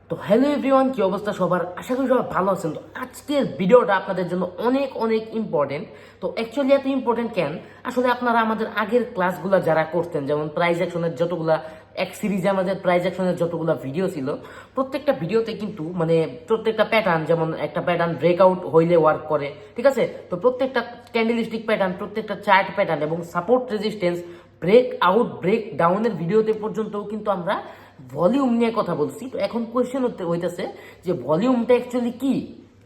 তো hello everyone, কি অবস্থা সবার? আশা করি সবাই ভালো আছেন। তো আজকের ভিডিওটা আপনাদের জন্য অনেক অনেক ইম্পর্টেন্ট। তো অ্যাকচুয়ালি এত ইম্পর্টেন্ট কেন? আসলে আপনারা আমাদের আগের ক্লাসগুলো যারা করতেন, যেমন প্রাইজ অ্যাকশনের যতগুলা এক সিরিজে আমাদের প্রাইজ অ্যাকশনের যতগুলো ভিডিও ছিল, প্রত্যেকটা ভিডিওতে কিন্তু মানে প্রত্যেকটা প্যাটার্ন, যেমন একটা প্যাটার্ন ব্রেকআউট হইলে ওয়ার্ক করে, ঠিক আছে? তো প্রত্যেকটা ক্যান্ডেলস্টিক প্যাটার্ন, প্রত্যেকটা চার্ট প্যাটার্ন এবং support resistance, break out break ডাউনের ভিডিওতে পর্যন্তও কিন্তু আমরা ভলিউম নিয়ে কথা বলছি। তো এখন কোয়েশ্চেন হইতেছে যে ভলিউমটা অ্যাকচুয়ালি কি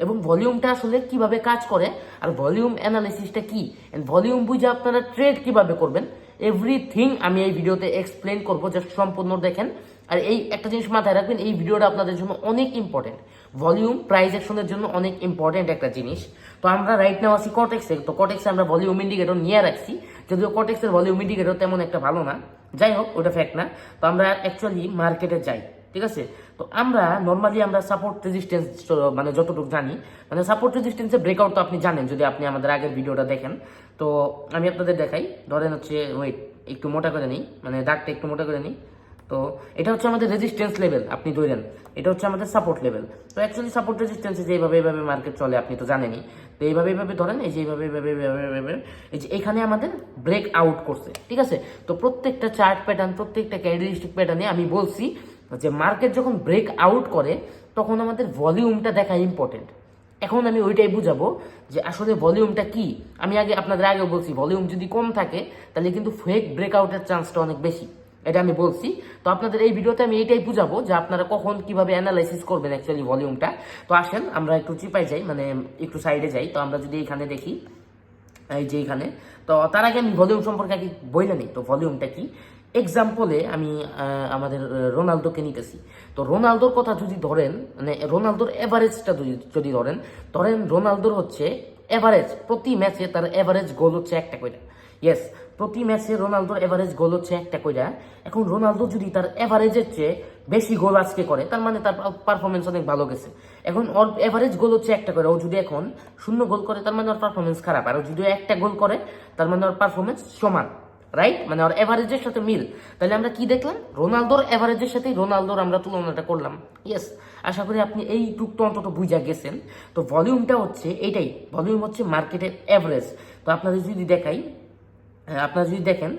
এবং ভলিউমটা আসলে কিভাবে কাজ করে, আর ভলিউম অ্যানালিসিসটা কি, এন্ড ভলিউম বুঝে আপনারা ট্রেড কিভাবে করবেন, এভরিথিং আমি এই ভিডিওতে এক্সপ্লেন করবো। জাস্ট সম্পূর্ণ দেখেন। আর এই একটা জিনিস মাথায় রাখবেন, এই ভিডিওটা আপনাদের জন্য অনেক ইম্পর্টেন্ট। ভলিউম প্রাইস অ্যাকশনের জন্য অনেক ইম্পর্টেন্ট একটা জিনিস। তো আমরা রাইট নাও আছি কটেক্সে। তো কটেক্সে আমরা ভলিউম ইন্ডিকেটর নিয়ে রাখছি, যদিও কটেক্সের ভলিউম ইন্ডিকেটর তেমন একটা ভালো না, যাই হোক ওটা ফ্যাক্ট না। তো আমরা অ্যাকচুয়ালি মার্কেটে যাই, ঠিক আছে? তো আমরা নর্মালি আমরা সাপোর্ট রেজিস্ট্যান্স মানে যতটুকু জানি, মানে সাপোর্ট রেজিস্ট্যান্সের ব্রেকআউট তো আপনি জানেন যদি আপনি আমাদের আগের ভিডিওটা দেখেন। তো আমি আপনাদের দেখাই, ধরেন হচ্ছে ওয়েট একটু মোটা করে নিই, মানে দাগটা একটু মোটা করে নিই। তো এটা হচ্ছে আমাদের রেজিস্ট্যান্স লেভেল, আপনি ধরেন এটা হচ্ছে আমাদের সাপোর্ট লেভেল। তো অ্যাকচুয়ালি সাপোর্ট রেজিস্ট্যান্সে যে এইভাবে মার্কেট চলে আপনি তো জানেনই। তো এইভাবে ধরেন, এই যে এইভাবে এই যে এখানে আমাদের ব্রেক আউট করছে, ঠিক আছে? তো প্রত্যেকটা চার্ট প্যাটার্ন, প্রত্যেকটা ক্যান্ডেলস্টিক প্যাটার্নে আমি বলছি যে মার্কেট যখন ব্রেক আউট করে তখন আমাদের ভলিউমটা দেখা ইম্পর্টেন্ট। এখন আমি ওইটাই বুঝাবো যে আসলে ভলিউমটা কি। আমি আপনাদের আগেও বলছি, ভলিউম যদি কম থাকে তাহলে কিন্তু ফেক ব্রেকআউটের চান্সটা অনেক বেশি, এটা আমি বলছি। তো আপনাদের এই ভিডিওতে আমি এইটাই বুঝাবো যে আপনারা কখন কিভাবে অ্যানালাইসিস করবেন অ্যাকচুয়ালি ভলিউমটা। তো আসেন আমরা একটু চিপাই যাই, মানে একটু সাইডে যাই। তো আমরা যদি এখানে দেখি, এই যে এখানে, তো তার আগে আমি ভলিউম সম্পর্কে আগে বইলে নিই। তো ভলিউমটা কি, এক্সাম্পলে আমি আমাদের রোনালদোকে নিতেছি। তো রোনালদোর কথা যদি ধরেন, মানে রোনালদোর এভারেজটা যদি ধরেন, রোনালদোর হচ্ছে এভারেজ প্রতি ম্যাচে তার এভারেজ গোল হচ্ছে একটা করে। ইয়েস, প্রতি ম্যাচে রোনালদোর এভারেজ গোল হচ্ছে একটা কইরা। এখন রোনালদো যদি তার এভারেজের চেয়ে বেশি গোল আজকে করে, তার মানে তার পারফরমেন্স অনেক ভালো গেছে। এখন ওর এভারেজ গোল হচ্ছে একটা করে, ও যদি এখন 0 গোল করে তার মানে ওর পারফরমেন্স খারাপ, আর ও যদি একটা গোল করে তার মানে ওর পারফরমেন্স সমান, রাইট? মানে ওর এভারেজের সাথে মিল। তাহলে আমরা কি দেখলাম, রোনালদোর এভারেজের সাথে রোনালদোর আমরা তুলনাটা করলাম। ইয়েস, আশা করি আপনি এই টুকটো অন্তত বুঝা গেছেন। তো ভলিউমটা হচ্ছে এইটাই, ভলিউম হচ্ছে মার্কেটের এভারেজ। তো আপনাদের যদি দেখাই, আপনারা যদি দেখেন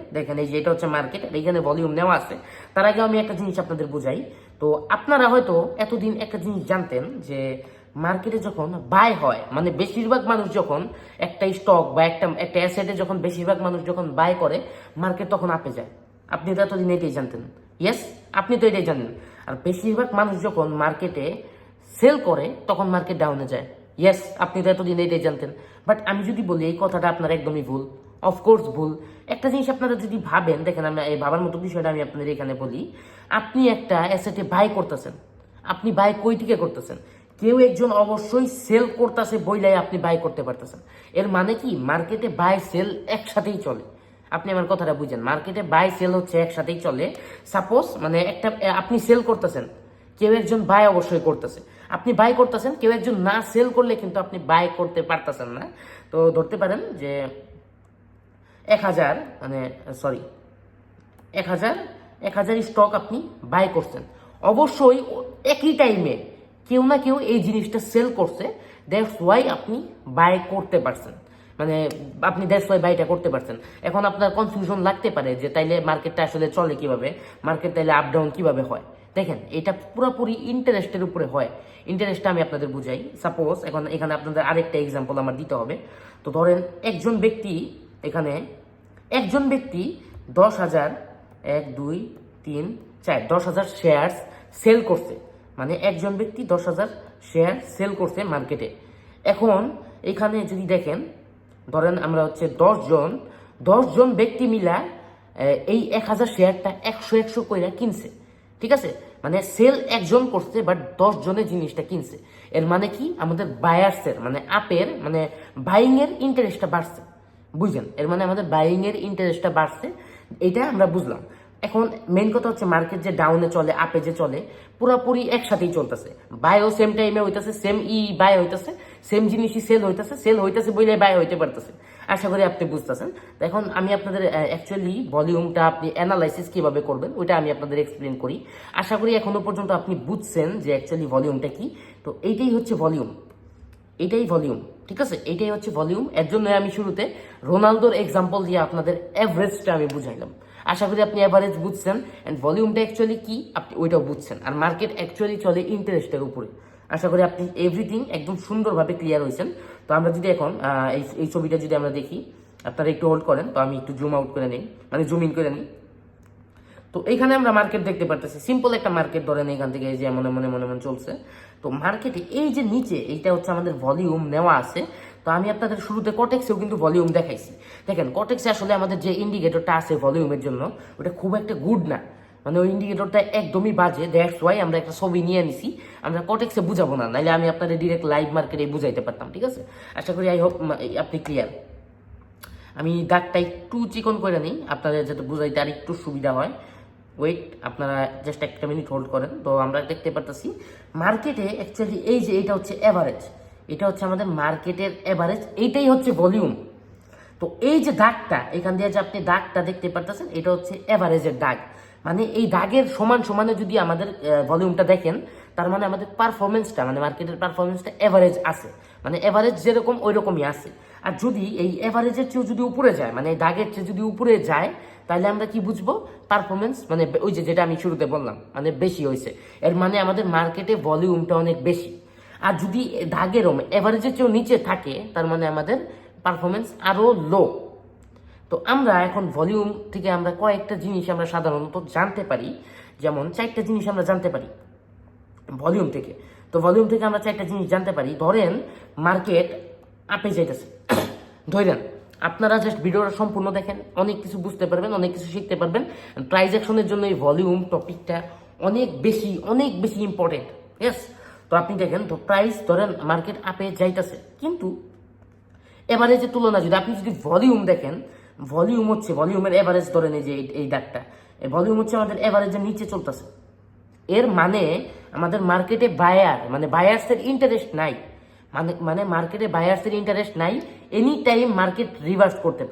এই যে এটা হচ্ছে মার্কেট, আর এখানে ভলিউম নেওয়া আছে। তার আগে আমি একটা জিনিস আপনাদের বুঝাই। তো আপনারা হয়তো এতদিন একটা জিনিস জানতেন যে মার্কেটে যখন বাই হয়, মানে বেশিরভাগ মানুষ যখন একটা স্টক বা একটা অ্যাসেটে যখন বেশিরভাগ মানুষ যখন বাই করে, মার্কেট তখন আপে যায়। আপনি তো এতদিন এটাই জানতেন। ইয়েস, আপনি তো এটাই জানেন। আর বেশিরভাগ মানুষ যখন মার্কেটে সেল করে তখন মার্কেট ডাউনে যায়। ইয়েস, আপনি তো এতদিন এটাই জানতেন। বাট আমি যদি বলি এই কথাটা আপনার একদমই ভুল, অফকোর্স ভুল। একটা জিনিস আপনারা যদি ভাবেন, দেখেন আমরা এই ভাবার মতো বিষয়টা আমি আপনাদের এখানে বলি। আপনি একটা অ্যাসেটে বাই করতেছেন, আপনি বাই কই থেকে করতেছেন? কেউ একজন অবশ্যই সেল করতেছে বইলাই আপনি বাই করতে পারতেছেন। এর মানে কি, মার্কেটে বাই সেল একসাথেই চলে। আপনি আমার কথাটা বুঝেন, মার্কেটে বাই সেল হচ্ছে একসাথেই চলে। সাপোজ মানে একটা আপনি সেল করতেছেন, কেউ একজন বাই অবশ্যই করতেছে, আপনি বাই করতেছেন, কেউ একজন না সেল করলে কিন্তু আপনি বাই করতে পারতেছেন না। তো ধরতে পারেন যে 1000, মানে সরি 1000 স্টক আপনি বাই করছেন, অবশ্যই একই টাইমে কেউ না কেউ এই জিনিসটা সেল করছে, দ্যাটস ওয়াই আপনি বাই করতে পারছেন, মানে আপনি দ্যাটস ওয়াই বাইটা করতে পারছেন। এখন আপনার কনফিউশন লাগতে পারে যে তাইলে মার্কেটটা আসলে চলে কিভাবে, মার্কেট তাইলে আপ ডাউন কিভাবে হয়। দেখেন, এটা পুরোপুরি ইন্টারেস্টের উপরে হয়। ইন্টারেস্টটা আমি আপনাদের বুঝাই। সাপোজ এখন এখানে আপনাদের আরেকটা এক্সাম্পল আমার দিতে হবে। তো ধরেন একজন ব্যক্তি, এখানে একজন ব্যক্তি 10,000, 1 2 3 4 10,000 শেয়ার সেল করছে, মানে একজন ব্যক্তি 10,000 শেয়ার সেল করছে মার্কেটে। এখন এখানে যদি দেখেন, ধরেন আমরা হচ্ছে 10 জন ব্যক্তি মিলা এই 1,000 শেয়ারটা 100 কইরা কিনছে, ঠিক আছে? মানে সেল একজন করছে বাট 10 জনে জিনিসটা কিনছে। এর মানে কি, আমাদের বায়ার্সের মানে আপের মানে বাইং এর ইন্টারেস্টটা বাড়ছে। বুঝলেন? এর মানে আমাদের বাইং এর ইন্টারেস্টটা বাড়ছে, এটা আমরা বুঝলাম। এখন মেইন কথা হচ্ছে মার্কেট যে ডাউনে চলে আপে যে চলে, পুরোপুরি একসাথেই চলতেছে। বাইও সেম টাইমে হইতেছে, সেম বাই হইতেছে, সেম জিনিসই সেল হইতেছে বইলে বাই হইতে পারতেছে। আশা করি আপনি বুঝতেছেন। তো এখন আমি আপনাদের অ্যাকচুয়ালি ভলিউমটা আপনি অ্যানালাইসিস কিভাবে করবেন ওইটা আমি আপনাদের এক্সপ্লেন করি। আশা করি এখনো পর্যন্ত আপনি বুঝছেন যে অ্যাকচুয়ালি ভলিউমটা কি। তো এইটাই হচ্ছে ভলিউম, এটাই ভলিউম, ঠিক আছে, এইটাই হচ্ছে ভলিউম। এর জন্য আমি শুরুতে রোনালদোর এক্সাম্পল দিয়ে আপনাদের এভারেজটা আমি বুঝাইলাম। আশা করি আপনি এভারেজ বুঝছেন, অ্যান্ড ভলিউমটা অ্যাকচুয়ালি কি আপনি ওইটাও বুঝছেন। আর মার্কেট অ্যাকচুয়ালি চলে ইন্টারেস্টের উপরে। আশা করি আপনি এভরিথিং একদম সুন্দরভাবে ক্লিয়ার হয়েছেন। তো আমরা যদি এখন এই ছবিটা যদি আমরা দেখি, আপনারা একটু হোল্ড করেন, তো আমি একটু জুম আউট করে নিই, মানে জুম ইন করে নিই। তো এখানে আমরা মার্কেট দেখতে পারতেছি, সিম্পল একটা মার্কেট ধরেন এখান থেকে এই যে মনে মনে মনে মনে চলছে। তো মার্কেটে এই যে নিচে এইটা হচ্ছে আমাদের ভলিউম নেওয়া আছে। তো আমি আপনাদের শুরুতে কটেক্সেও কিন্তু ভলিউম দেখাইছি। দেখেন কটেক্সে আসলে আমাদের যে ইন্ডিকেটরটা আছে ভলিউমের জন্য ওটা খুব একটা গুড না, মানে ওই ইন্ডিকেটরটা একদমই বাজে। দ্যাটস ওয়াই আমরা একটা ছবি নিয়ে নিছি, আমরা কটেক্সে বুঝাবো না, নাইলে আমি আপনাদের ডিরেক্ট লাইভ মার্কেটে বুঝাইতে পারতাম, ঠিক আছে। আশা করি আই হোপ আপনি ক্লিয়ার। আমি দাগটা একটু চিকন করে নিই আপনাদের যাতে বুঝাইতে আর একটু সুবিধা হয়। ওয়েট, আপনারা জাস্ট একটা মিনিট হোল্ড করেন। তো আমরা দেখতে পারতেছি মার্কেটে অ্যাকচুয়ালি এই যে এটা হচ্ছে এভারেজ, এটা হচ্ছে আমাদের মার্কেটের এভারেজ, এইটাই হচ্ছে ভলিউম। তো এই যে দাগটা এখান দিয়ে যে আপনি দাগটা দেখতে পারতেছেন এটা হচ্ছে এভারেজের দাগ, মানে এই দাগের সমান সমানে যদি আমাদের ভলিউমটা দেখেন তার মানে আমাদের পারফরমেন্সটা মানে মার্কেটের পারফরমেন্সটা এভারেজ আছে, মানে এভারেজ যেরকম ওই রকমই আছে। আর যদি এই এভারেজের চেয়েও যদি উপরে যায়, মানে দাগের চেয়ে যদি উপরে যায়, তাহলে আমরা কি বুঝবো পারফরমেন্স মানে ওই যে যেটা আমি শুরুতে বললাম মানে বেশি হয়েছে, এর মানে আমাদের মার্কেটে ভলিউমটা অনেক বেশি। আর যদি দাগের এভারেজের চেয়েও নিচে থাকে তার মানে আমাদের পারফরমেন্স আরো লো। তো আমরা এখন ভলিউম থেকে আমরা কয়েকটা জিনিস আমরা সাধারণত জানতে পারি, যেমন 4টা জিনিস আমরা জানতে পারি ভলিউম থেকে। তো ভলিউম থেকে আমরা 4টা জিনিস জানতে পারি। ধরেন মার্কেট আপে যাইতেছে, ধরেন আপনারা জাস্ট ভিডিওটা সম্পূর্ণ দেখেন, অনেক কিছু বুঝতে পারবেন, অনেক কিছু শিখতে পারবেন। ট্রানজ্যাকশনের জন্য এই ভলিউম টপিকটা অনেক বেশি ইম্পর্টেন্ট। ইয়েস, তো আপনি দেখেন তো প্রাইস ধরেন মার্কেট আপে যাইতেছে, কিন্তু এভারেজের তুলনা যদি আপনি যদি ভলিউম দেখেন, ভলিউম হচ্ছে ভলিউমের এভারেজ ধরেন এই যে এই দাগটা, এই ভলিউম হচ্ছে আমাদের এভারেজের নিচে চলতেছে। এর মানে আমাদের মার্কেটে বায়ার্সের ইন্টারেস্ট নাই, মানে মার্কেটে বায়ার্সের ইন্টারেস্ট নাই। এনি টাইম মার্কেট রিভার্স করতে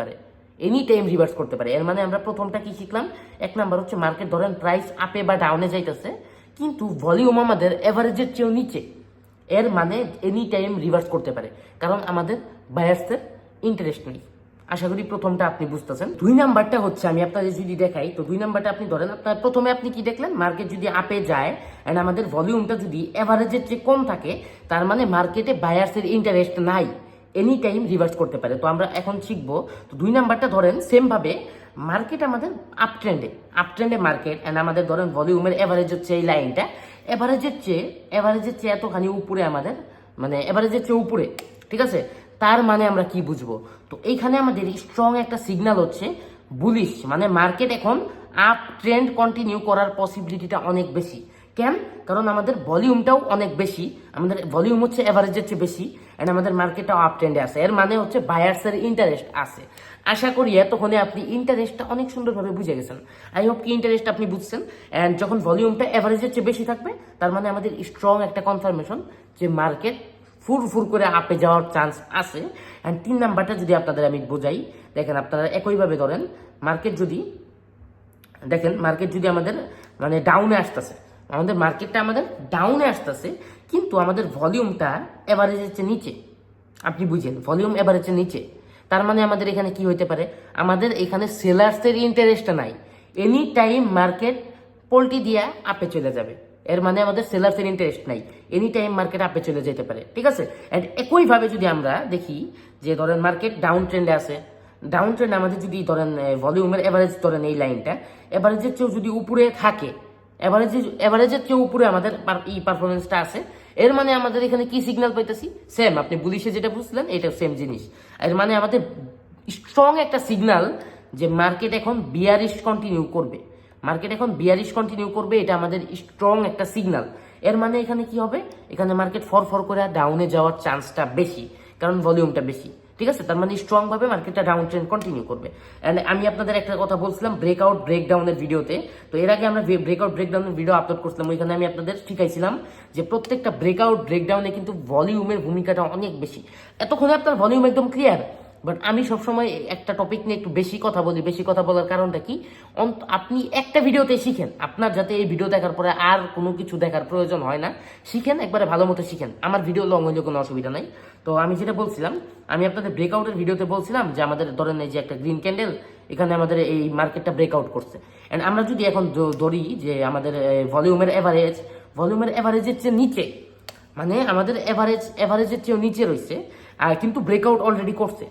পারে, এর মানে আমরা প্রথমটা কি শিখলাম, 1 নাম্বার হচ্ছে মার্কেট ধরেন প্রাইস আপে বা ডাউনে যাইতেছে কিন্তু ভলিউম আমাদের এভারেজের চেয়েও নিচে, এর মানে এনি টাইম রিভার্স করতে পারে, কারণ আমাদের বায়ার্সের ইন্টারেস্ট নেই। আশা করি প্রথমটা আপনি বুঝতেছেন। 2 নাম্বারটা হচ্ছে আমি আপনাদের যদি দেখাই, তো 2 নাম্বারটা আপনি ধরেন আপনার প্রথমে আপনি কি দেখলেন, মার্কেট যদি আপে যায় এন্ড আমাদের ভলিউমটা যদি এভারেজের চেয়ে কম থাকে তার মানে মার্কেটে বায়ার্সের ইন্টারেস্ট নাই, এনি টাইম রিভার্স করতে পারে। তো আমরা এখন শিখবো। তো 2 নাম্বারটা ধরেন সেম ভাবে মার্কেট আমাদের আপ ট্রেন্ডে মার্কেট এন্ড আমাদের ধরেন ভলিউমের এভারেজ হচ্ছে এই লাইনটা, এভারেজের চেয়ে এতখানি উপরে আমাদের, মানে এভারেজের চেয়ে উপরে, ঠিক আছে। তার মানে আমরা কি বুঝবো, তো এইখানে আমাদের স্ট্রং একটা সিগন্যাল হচ্ছে বুলিশ, মানে মার্কেট এখন আপ ট্রেন্ড কন্টিনিউ করার পসিবিলিটিটা অনেক বেশি। কেন? কারণ আমাদের ভলিউমটাও অনেক বেশি, আমাদের ভলিউম হচ্ছে এভারেজের চেয়ে বেশি এন্ড আমাদের মার্কেটটাও আপ ট্রেন্ডে আছে, এর মানে হচ্ছে বায়ার্সের ইন্টারেস্ট আছে। আশা করি এতক্ষণে আপনি ইন্টারেস্টটা অনেক সুন্দরভাবে বুঝে গেছেন। আই হোপ কি ইন্টারেস্ট আপনি বুঝছেন। এন্ড যখন ভলিউমটা এভারেজের চেয়ে বেশি থাকবে তার মানে আমাদের স্ট্রং একটা কনফার্মেশন যে মার্কেট ফুর করে আপে যাওয়ার চান্স আছে। অ্যান্ড 3 নাম্বারটা যদি আপনাদের আমি বোঝাই, দেখেন আপনারা একইভাবে ধরেন মার্কেট যদি আমাদের মানে ডাউনে আসতেছে, আমাদের মার্কেটটা আমাদের ডাউনে আসতেছে কিন্তু আমাদের ভলিউমটা এভারেজের চেয়ে নিচে, আপনি বুঝেন ভলিউম এভারেজের নিচে, তার মানে আমাদের এখানে কি হইতে পারে, আমাদের এখানে সেলার্সের ইন্টারেস্টটা নাই, এনি টাইম মার্কেট পোল্টি দিয়া আপে চলে যাবে, এর মানে আমাদের সেলার্সের ইন্টারেস্ট নাই, এনি টাইম মার্কেট আপে চলে যেতে পারে, ঠিক আছে। এন্ড একইভাবে যদি আমরা দেখি যে ধরেন মার্কেট ডাউন ট্রেন্ডে আছে, ডাউন ট্রেন্ড আমাদের যদি ধরেন ভলিউমের এভারেজ ধরেন এই লাইনটা এভারেজের চেয়েও যদি উপরে থাকে, এভারেজের চেয়ে উপরে আমাদের পারফরমেন্সটা আছে, এর মানে আমাদের এখানে কি সিগন্যাল পাইতেছি, সেম আপনি বুলিশে যেটা বুঝলেন এটা সেম জিনিস। এর মানে আমাদের স্ট্রং একটা সিগন্যাল যে মার্কেট এখন বিয়ারিশ কন্টিনিউ করবে, এটা আমাদের স্ট্রং একটা সিগন্যাল। এর মানে এখানে কি হবে, এখানে মার্কেট ফর করে ডাউনে যাওয়ার চান্সটা বেশি, কারণ ভলিউমটা বেশি, ঠিক ঠিক আছে, তার মানে স্ট্রং ভাবে মার্কেটটা ডাউন ট্রেন্ড কন্টিনিউ করবে। এন্ড আমি আপনাদের একটা কথা বলছিলাম ব্রেকআউট ব্রেকডাউনের ভিডিওতে, তো এর আগে আমরা ব্রেকআউট ব্রেকডাউনের ভিডিও আপলোড করছিলাম, ওইখানে আমি আপনাদের শিখাইছিলাম যে প্রত্যেকটা ব্রেকআউট ব্রেকডাউনে কিন্তু ভলিউমের ভূমিকাটা অনেক বেশি। এতক্ষণে আপনার ভলিউম একদম ক্লিয়ার, বাট আমি সবসময় একটা টপিক নিয়ে একটু বেশি কথা বলি। বেশি কথা বলার কারণটা কি, আপনি একটা ভিডিওতে শিখেন, আপনার যাতে এই ভিডিও দেখার পরে আর কোনো কিছু দেখার প্রয়োজন হয় না, শিখেন, একবারে ভালো মতো শিখেন। আমার ভিডিও লং হইলে কোনো অসুবিধা নাই। তো আমি যেটা বলছিলাম, আমি আপনাদের ব্রেকআউটের ভিডিওতে বলছিলাম যে আমাদের ধরেন এই যে একটা গ্রিন ক্যান্ডেল, এখানে আমাদের এই মার্কেটটা ব্রেকআউট করছে। অ্যান্ড আমরা যদি এখন ধরি যে আমাদের ভলিউমের এভারেজের চেয়ে নিচে, মানে আমাদের এভারেজের চেয়েও নিচে রয়েছে, আর কিন্তু ব্রেকআউট অলরেডি করছে।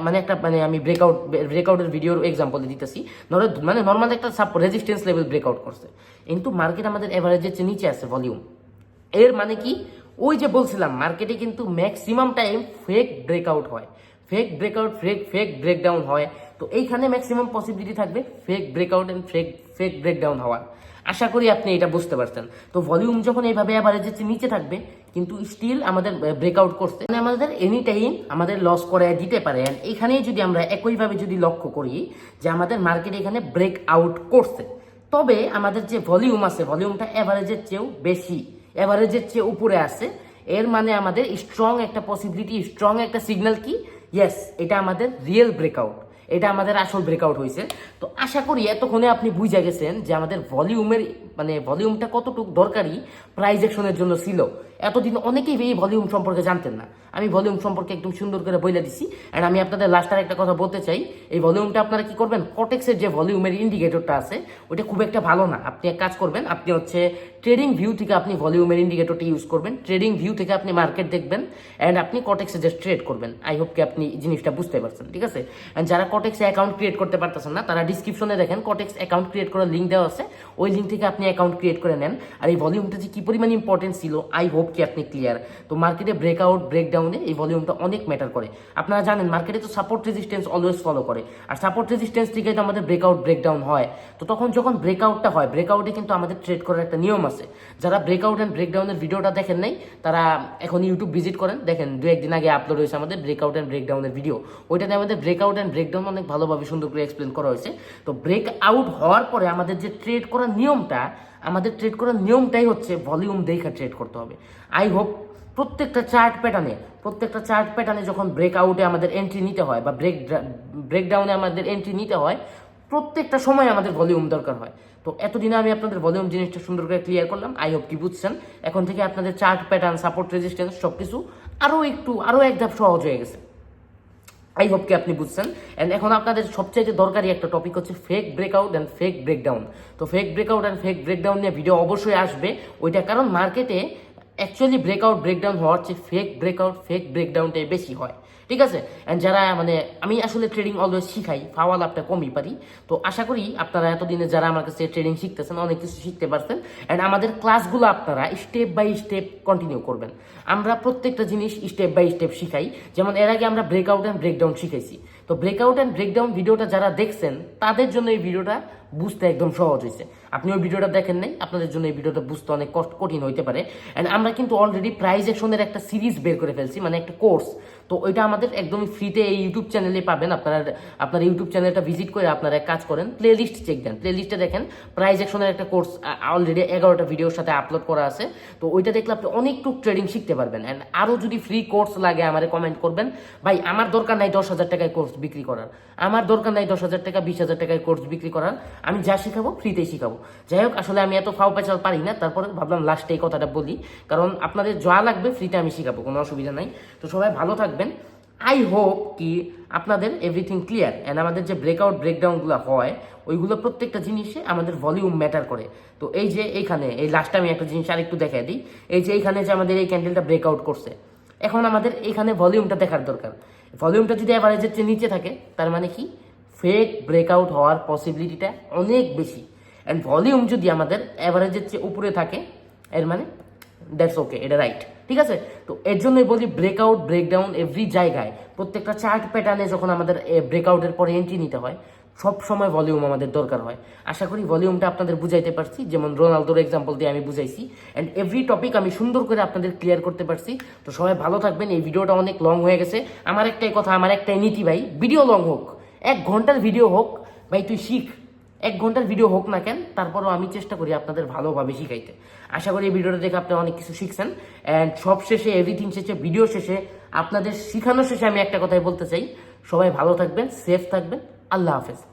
মানে একটা মানে আমি ব্রেকআউটের ভিডিওর এক্সাম্পল দিতেছি, মানে নর্মাল একটা রেজিস্ট্যান্স লেভেল ব্রেকআউট করছে, কিন্তু মার্কেট আমাদের এভারেজের চেয়ে নিচে আছে ভলিউম। এর মানে কি, ওই যে বলছিলাম মার্কেটে কিন্তু ম্যাক্সিমাম টাইম ফেক ব্রেকআউট হয়, ফেক ব্রেকআউট ফেক ব্রেকডাউন হয়। তো এইখানে ম্যাক্সিমাম পসিবিলিটি থাকবে fake breakout and fake breakdown হওয়ার। আশা করি আপনি এটা বুঝতে পারছেন। তো ভলিউম যখন এইভাবে এভারেজের চেয়ে নিচে থাকবে কিন্তু স্টিল আমাদের ব্রেকআউট করছে, মানে আমাদের এনি টাইম আমাদের লস করে দিতে পারে। এন্ড এখানেই যদি আমরা একইভাবে যদি লক্ষ্য করি যে আমাদের মার্কেট এখানে ব্রেক আউট করছে, তবে আমাদের যে ভলিউম আছে ভলিউমটা এভারেজের চেয়েও বেশি, এভারেজের চেয়ে উপরে আছে। এর মানে আমাদের স্ট্রং একটা পসিবিলিটি, স্ট্রং একটা সিগন্যাল কি, ইয়েস এটা আমাদের রিয়েল ব্রেকআউট, এটা আমাদের আসল ব্রেকআউট হয়েছে। তো আশা করি এতক্ষণে আপনি বুঝে গেছেন যে আমাদের ভলিউমটা কতটুকু দরকারি প্রাইস অ্যাকশনের জন্য ছিল। এতদিন অনেকেই এই ভলিউম সম্পর্কে জানতেন না, আমি ভলিউম সম্পর্কে একদম সুন্দর করে বলে দিছি। অ্যান্ড আমি আপনাদের লাস্টার একটা কথা বলতে চাই, এই ভলিউমটা আপনারা কি করবেন, কটেক্সের যে ভলিউমের ইন্ডিকেটরটা আছে ওটা খুব একটা ভালো না। আপনি এক কাজ করবেন, আপনি হচ্ছে ট্রেডিং ভিউ থেকে আপনি ভলিউমের ইন্ডিকেটরটা ইউজ করবেন, ট্রেডিং ভিউ থেকে আপনি মার্কেট দেখবেন অ্যান্ড আপনি কটেক্সে জাস্ট ট্রেড করবেন। আই হোপ কি আপনি জিনিসটা বুঝতে পারছেন, ঠিক আছে। অ্যান্ড যারা কটেক্সে অ্যাকাউন্ট ক্রিয়েট করতে পারতেছেন না, তারা ডিসক্রিপশনে দেখেন কটেক্স অ্যাকাউন্ট ক্রিয়েট করার লিঙ্ক দেওয়া আছে, ওই লিঙ্ক থেকে আপনি অ্যাকাউন্ট ক্রিয়েট করে নেন। আর এই ভলিউমটা যে কি পরিমাণ ইম্পর্টেন্ট ছিল, আই হোপ কি আপনি ক্লিয়ার। তো মার্কেটে ব্রেকআউট ব্রেকডাউনে এই ভলিউমটা অনেক ম্যাটার করে। আপনারা জানেন মার্কেটে তো সাপোর্ট রেজিস্ট্যান্স অলওয়েজ ফলো করে, আর সাপোর্ট রেজিস্ট্যান্স থেকে তো আমাদের ব্রেকআউট ব্রেকডাউন হয়। তো তখন যখন ব্রেকআউটটা হয়, ব্রেকআউটে কিন্তু আমাদের ট্রেড করার একটা নিয়ম আছে। যারা ব্রেকআউট অ্যান্ড ব্রেকডাউনের ভিডিওটা দেখেন নাই, তারা এখন ইউটিউব ভিজিট করেন, দেখেন 2-1 দিন আগে আপলোড হয়েছে আমাদের ব্রেকআউট অ্যান্ড ব্রেকডাউনের ভিডিও। ওইটাতে আমাদের ব্রেকআউট অ্যান্ড ব্রেকডাউন অনেক ভালোভাবে সুন্দর করে এক্সপ্লেন করা হয়েছে। তো ব্রেকআউট হওয়ার পরে আমাদের যে ট্রেড করার নিয়মটা, আমাদের ট্রেড করার নিয়মটাই হচ্ছে ভলিউম দেখে ট্রেড করতে হবে। আই হোপ প্রত্যেকটা চার্ট প্যাটার্নে যখন ব্রেকআউটে আমাদের এন্ট্রি নিতে হয় বা ব্রেকডাউনে আমাদের এন্ট্রি নিতে হয়, প্রত্যেকটা সময় আমাদের ভলিউম দরকার হয়। তো এতদিনে আমি আপনাদের ভলিউম জিনিসটা সুন্দর করে ক্লিয়ার করলাম, আই হোপ কি বুঝছেন। এখন থেকে আপনাদের চার্ট প্যাটার্ন, সাপোর্ট রেজিস্ট্যান্স সবকিছু আরো এক ধাপ সহজ হয়ে গেছে। আই হোপ কি আপনি বুঝছেন। অ্যান্ড এখন আপনাদের সবচাইতে দরকারি একটা টপিক হচ্ছে fake breakout and fake breakdown. তো fake breakout and fake breakdown নিয়ে ভিডিও অবশ্যই আসবে, ওইটা কারণ মার্কেটে অ্যাকচুয়ালি ব্রেকআউট ব্রেকডাউন হওয়ার চেয়ে ফেক ব্রেকআউট ফেক ব্রেকডাউনটাই বেশি হয়, ঠিক আছে। অ্যান্ড যারা মানে আমি আসলে ট্রেডিং অলওয়েজ শিখাই, ফাওয়া লাভটা কমই পারি। তো আশা করি আপনারা এতদিনে যারা আমার কাছে ট্রেডিং শিখতেছেন অনেক কিছু শিখতে পারছেন। অ্যান্ড আমাদের ক্লাসগুলো আপনারা স্টেপ বাই স্টেপ কন্টিনিউ করবেন। আমরা প্রত্যেকটা জিনিস স্টেপ বাই স্টেপ শিখাই। যেমন এর আগে আমরা ব্রেকআউট অ্যান্ড ব্রেকডাউন শিখাইছি। তো ব্রেকআউট অ্যান্ড ব্রেকডাউন ভিডিওটা যারা দেখছেন তাদের জন্য এই ভিডিওটা বুঝতে একদম সহজ হয়েছে। আপনি ওই ভিডিওটা দেখেন নাই, আপনাদের জন্য এই ভিডিওটা বুঝতে অনেক কঠিন হইতে পারে। অ্যান্ড আমরা কিন্তু অলরেডি প্রাইস অ্যাকশনের একটা সিরিজ বের করে ফেলছি, মানে একটা কোর্স। তো ওইটা আমাদের একদমই ফ্রিতে এই ইউটিউব চ্যানেলে পাবেন। আপনার ইউটিউব চ্যানেলটা ভিজিট করে আপনারা এক কাজ করেন, প্লে লিস্ট চেক দেন, প্লে লিস্টে দেখেন প্রাইস অ্যাকশনের একটা কোর্স অলরেডি 11টা ভিডিওর সাথে আপলোড করা আছে। তো ওইটা দেখলে আপনি অনেকটুকু ট্রেডিং শিখতে পারবেন। অ্যান্ড আরও যদি ফ্রি কোর্স লাগে আমারে কমেন্ট করবেন। ভাই আমার দরকার নাই 10,000 টাকায় কোর্স বিক্রি করার, আমার দরকার নাই 10,000 টাকা 20,000 টাকায় কোর্স বিক্রি করার। আমি যা শিখাবো ফ্রিতেই শিখাবো। যাই হোক, আসলে আমি এত ফাও পেঁচাল পারি না, তারপরে ভাবলাম লাস্টে এই কথাটা বলি, কারণ আপনাদের যা লাগবে ফ্রিতে আমি শিখাবো, কোনো অসুবিধা নাই। তো সবাই ভালো থাকবেন। আই হোপ কি আপনাদের এভরিথিং ক্লিয়ার। অ্যান্ড আমাদের যে ব্রেকআউট ব্রেকডাউনগুলো হয় ওইগুলো প্রত্যেকটা জিনিসে আমাদের ভলিউম ম্যাটার করে। তো এই যে এইখানে এই লাস্টে আমি একটা জিনিস আরেকটু দেখাই দিই, এই যে এইখানে যে আমাদের এই ক্যান্ডেলটা ব্রেকআউট করছে, এখন আমাদের এইখানে ভলিউমটা দেখার দরকার। ভলিউমটা যদি অ্যাভারেজের চেয়ে নিচে থাকে তার মানে কি, ফেক ব্রেকআউট হওয়ার পসিবিলিটিটা অনেক বেশি। অ্যান্ড ভলিউম যদি আমাদের অ্যাভারেজের চেয়ে উপরে থাকে, এর মানে দ্যাটস ওকে, এটা রাইট, ঠিক আছে। তো এর জন্যই বলি ব্রেকআউট ব্রেকডাউন এভরি জায়গায়, প্রত্যেকটা চার্ট প্যাটার্নে যখন আমাদের ব্রেকআউটের পরে এন্ট্রি নিতে হয় সব সময় ভলিউম আমাদের দরকার হয়। আশা করি ভলিউমটা আপনাদের বুঝাইতে পারছি, যেমন রোনালদোর এক্সাম্পল দিয়ে আমি বুঝাইছি। অ্যান্ড এভরি টপিক আমি সুন্দর করে আপনাদের ক্লিয়ার করতে পারছি। তো সবাই ভালো থাকবেন। এই ভিডিওটা অনেক লং হয়ে গেছে। আমার একটাই কথা, আমার একটাই নীতি ভাই, ভিডিও লং হোক, 1 ঘন্টার ভিডিও হোক, ভাই তুই শিখ, 1 ঘন্টার ভিডিও হোক না কেন, তারপরও আমি চেষ্টা করি আপনাদের ভালোভাবে শিখাইতে। আশা করি এই ভিডিওটা দেখে আপনারা অনেক কিছু শিখছেন। অ্যান্ড সব শেষে, এভরিথিং শেষে, ভিডিও শেষে, আপনাদের শিখানোর শেষে আমি একটা কথাই বলতে চাই, সবাই ভালো থাকবেন, সেফ থাকবেন। আল্লাহ হাফেজ।